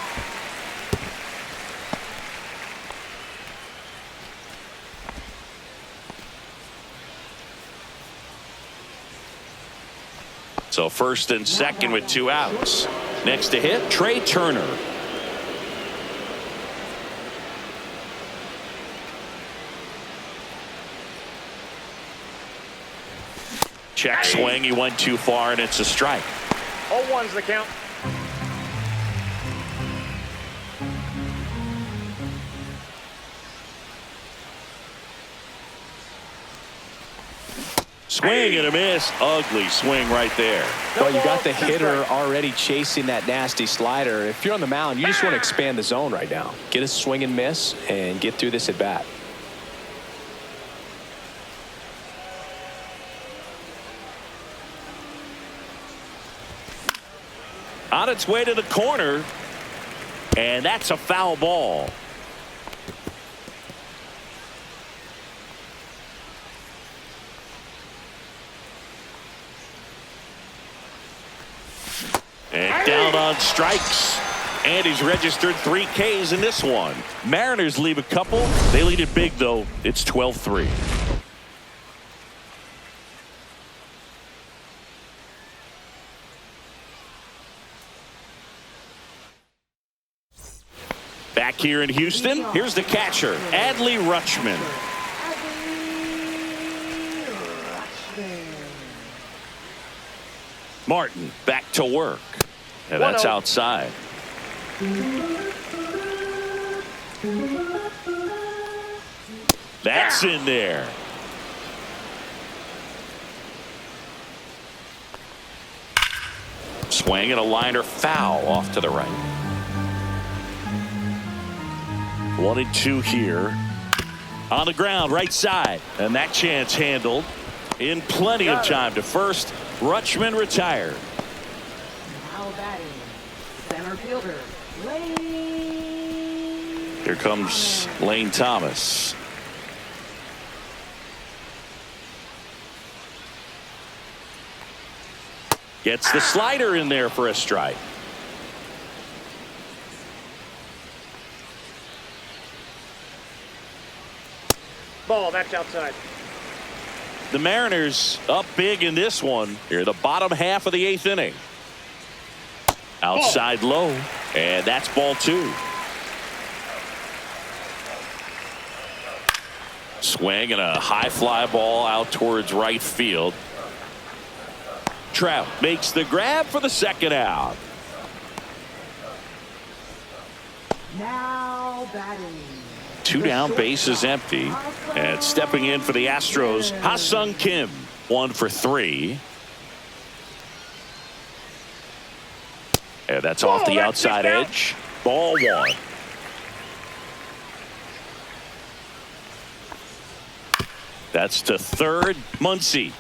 So first and second with 2 outs. Next to hit, Trey Turner. Check swing. He went too far, and it's a strike.
0-1's the count.
Swing and a miss. Ugly swing right there.
Well, you got the hitter already chasing that nasty slider. If you're on the mound, you just want to expand the zone right now. Get a swing and miss and get through this at bat.
On its way to the corner. And that's a foul ball. And down on strikes. And he's registered 3 Ks in this one. Mariners leave a couple. They lead it big, though. It's 12-3. Back here in Houston, here's the catcher, Adley Rutschman. Martin back to work. And that's outside. That's in there. Swing and a liner foul off to the right. 1-2 here. On the ground, right side. And that chance handled. In plenty of time to first. Rutschman retired.
Now batting, center fielder, Lane.
Here comes Lane Thomas. Gets the slider in there for a strike.
Ball, that's outside.
The Mariners up big in this one. Here, the bottom half of the 8th inning. Outside low, and that's ball 2. Swing and a high fly ball out towards right field. Trout makes the grab for the second out.
Now batting.
2 down, bases empty. And stepping in for the Astros, Ha-Sung Kim. 1 for 3. And that's off the outside edge. Ball 1. That's to third, Muncy.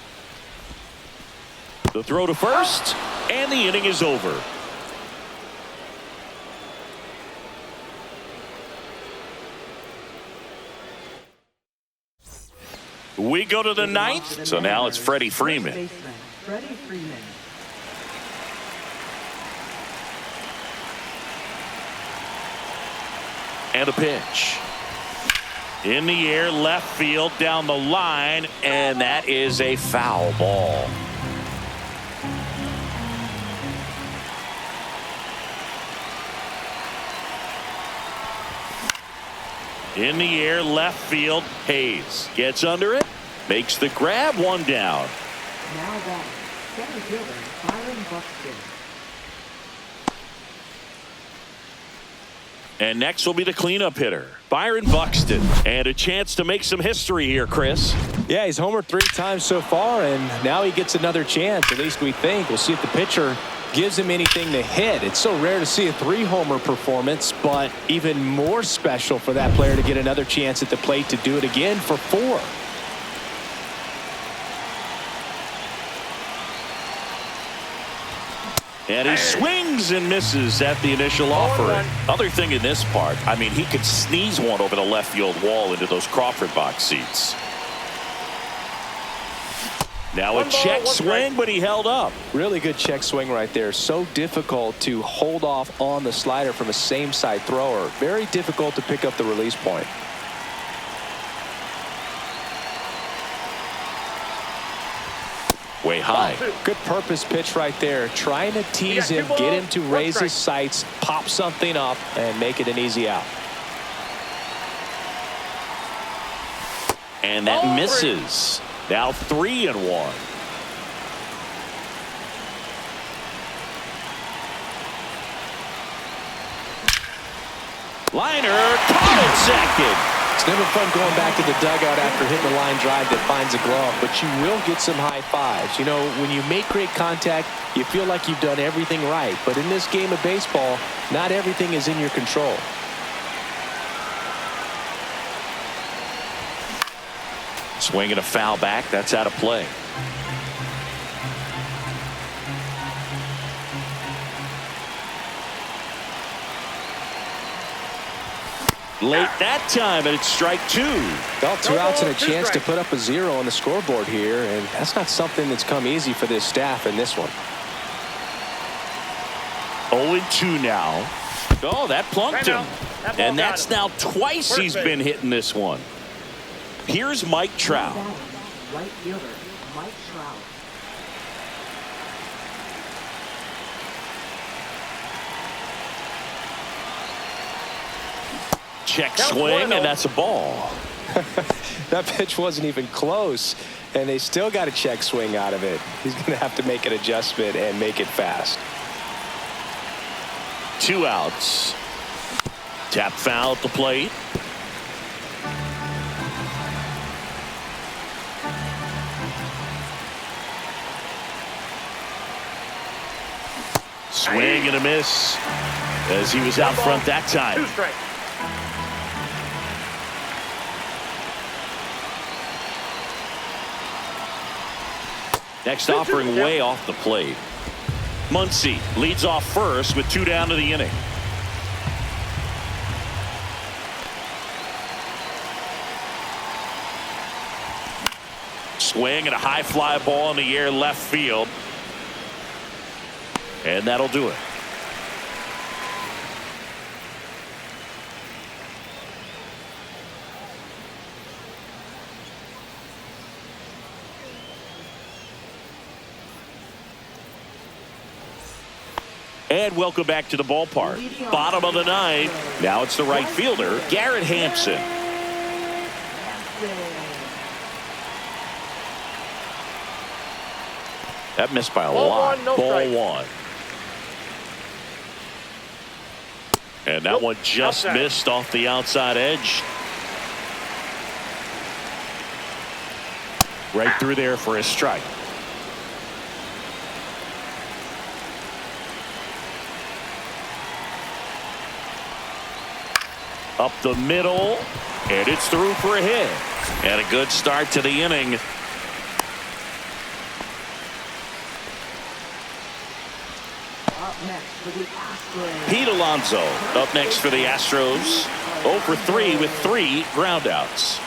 The throw to first, and the inning is over. We go to the 9th, so now it's Freddie Freeman.
Baseman, Freddie Freeman.
And a pitch. In the air, left field, down the line, and that is a foul ball. In the air, left field, Hayes gets under it, makes the grab, 1 down.
Now batting, center fielder, Byron Buxton.
And next will be the cleanup hitter, Byron Buxton. And a chance to make some history here, Chris.
Yeah, he's homered 3 times so far, and now he gets another chance. At least we think. We'll see if the pitcher gives him anything to hit. It's so rare to see a 3-homer performance, but even more special for that player to get another chance at the plate to do it again for 4.
And he swings and misses at the initial offering. Other thing in this part, I mean, he could sneeze one over the left field wall into those Crawford box seats. Now a check swing, but he held up.
Really good check swing right there. So difficult to hold off on the slider from a same side thrower. Very difficult to pick up the release point.
Way high.
Good purpose pitch right there. Trying to tease him, get him to raise his sights, pop something up, and make it an easy out.
And that misses. Now 3-1. Liner caught at second.
It's never fun going back to the dugout after hitting a line drive that finds a glove, but you will get some high fives. You know, when you make great contact, you feel like you've done everything right. But in this game of baseball, not everything is in your control.
Swinging a foul back. That's out of play. Late that time, and it's strike 2.
Well, 2 outs and a chance to put up a 0 on the scoreboard here, and that's not something that's come easy for this staff in this one.
0-2 now. Oh, that plunked him. And that's now twice he's been hitting this one. Here's Mike Trout.
Right fielder, Mike Trout.
Check swing, and that's a ball.
That pitch wasn't even close, and they still got a check swing out of it. He's going to have to make an adjustment and make it fast.
2 outs. Tap foul at the plate. Swing and a miss as he was out front that time.
2 strikes.
Next offering way off the plate. Muncy leads off first with 2 down to the inning. Swing and a high fly ball in the air left field. And that'll do it. And welcome back to the ballpark. Bottom of the 9th. Now it's the right fielder, Garrett Hampson. That missed by a lot. Ball 1. And that one just missed off the outside edge. Right through there for a strike. Up the middle, and it's through for a hit. And a good start to the inning. Pete Alonso up next for the Astros. 0 for 3 with 3 groundouts.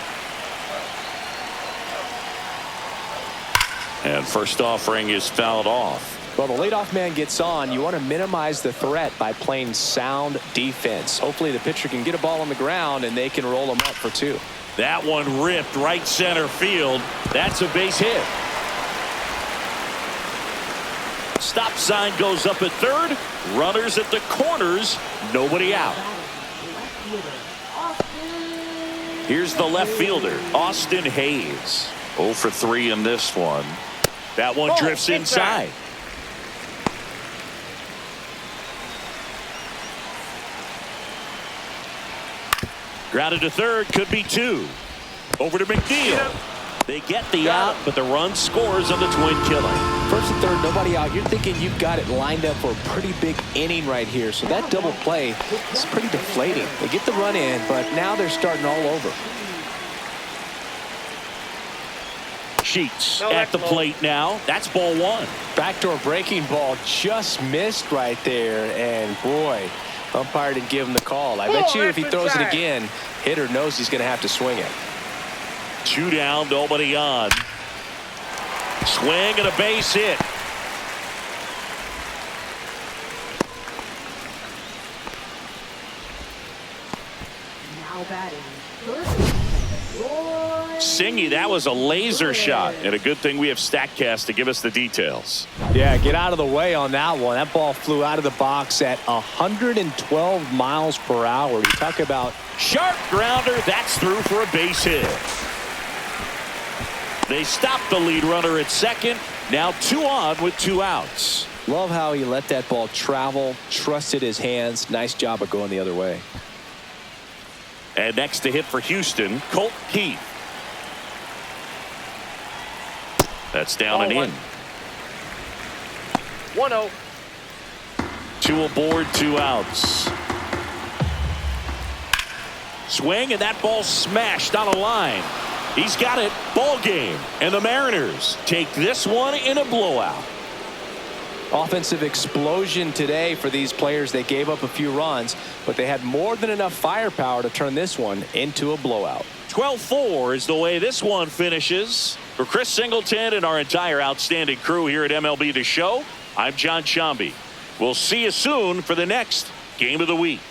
And first offering is fouled off.
Well, the leadoff man gets on. You want to minimize the threat by playing sound defense. Hopefully the pitcher can get a ball on the ground and they can roll him up for 2.
That one ripped right center field. That's a base hit. Stop sign goes up at third. Runners at the corners. Nobody out. Here's the left fielder, Austin Hayes. 0 for 3 in this one. That one drifts inside. Grounded to third, could be 2. Over to McNeil. They get the out, but the run scores on the twin killing.
First and third, nobody out. You're thinking you've got it lined up for a pretty big inning right here. So that double play is pretty deflating. They get the run in, but now they're starting all over.
Sheets at the plate now. That's ball 1.
Backdoor breaking ball just missed right there. And boy, umpire didn't give him the call. I bet you if he throws it again, hitter knows he's going to have to swing it.
2 down, nobody on. Swing and a base hit.
Now batting.
Singy, that was a laser shot. And a good thing we have StatCast to give us the details.
Yeah, get out of the way on that one. That ball flew out of the box at 112 miles per hour. You talk about
sharp grounder. That's through for a base hit. They stopped the lead runner at second. Now 2 on with 2 outs.
Love how he let that ball travel, trusted his hands. Nice job of going the other way.
And next to hit for Houston, Colt Keith. That's down and in.
1-0.
2 aboard, 2 outs. Swing, and that ball smashed on a line. He's got it. Ball game. And the Mariners take this one in a blowout.
Offensive explosion today for these players. They gave up a few runs, but they had more than enough firepower to turn this one into a blowout.
12-4 is the way this one finishes. For Chris Singleton and our entire outstanding crew here at MLB The Show, I'm John Sciambi. We'll see you soon for the next Game of the Week.